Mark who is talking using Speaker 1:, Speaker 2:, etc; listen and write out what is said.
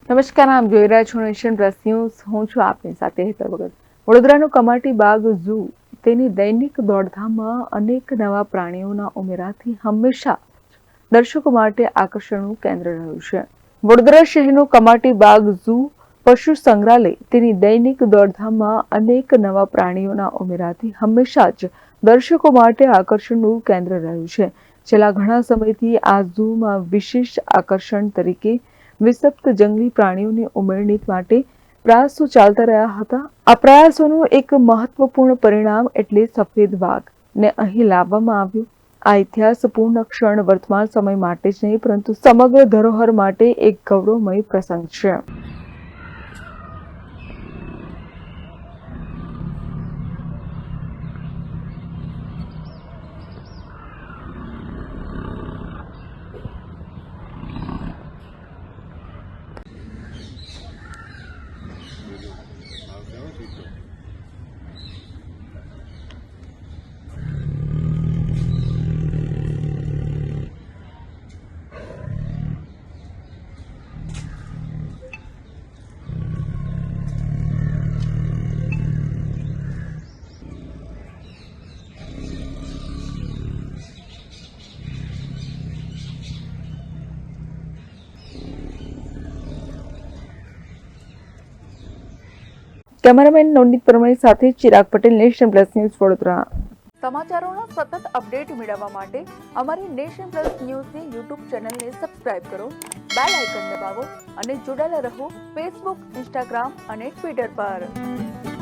Speaker 1: નમસ્કાર, આપ જોઈ રહ્યા છો નેશન પ્લસ ન્યૂઝ. હું છું આપની સાથે હેતર વગર. વડોદરાનું કમાટી બાગ ઝૂ તેની દૈનિક દોડધામમાં અનેક નવા પ્રાણીઓના ઉમેરાથી હંમેશા દર્શકો માટે આકર્ષણનું કેન્દ્ર રહ્યું છે. વડોદરા શહેરનું કમાટી બાગ ઝૂ પશુ સંગ્રહાલય તેની દૈનિક દોડધામમાં અનેક નવા પ્રાણીઓના ઉમેરાથી હંમેશા જ દર્શકો માટે આકર્ષણનું કેન્દ્ર રહ્યું છે. છેલ્લા ઘણા સમયથી આ ઝૂમાં વિશેષ આકર્ષણ તરીકે વિષુપ્ત જંગલી પ્રાણીઓની ઉમેરણી માટે પ્રયાસો ચાલતા રહ્યા હતા. આ પ્રયાસોનું એક મહત્વપૂર્ણ પરિણામ એટલે સફેદ વાઘને અહીં લાવવામાં આવ્યું. આ ઇતિહાસપૂર્ણ ક્ષણ વર્તમાન સમય માટે જ નહીં પરંતુ સમગ્ર ધરોહર માટે એક ગૌરવમય પ્રસંગ છે. કેમેરામેન નવનીત પરમાર સાથે Chirag Patel, Nation Plus News, Vadodara. સમાચારોના સતત અપડેટ મેળવવા માટે અમારી નેશન પ્લસ ન્યૂઝની યુટ્યુબ ચેનલને સબસ્ક્રાઇબ કરો, બેલ આઇકન દબાવો અને જોડાયેલા રહો ફેસબુક, ઇન્સ્ટાગ્રામ અને ટ્વિટર પર.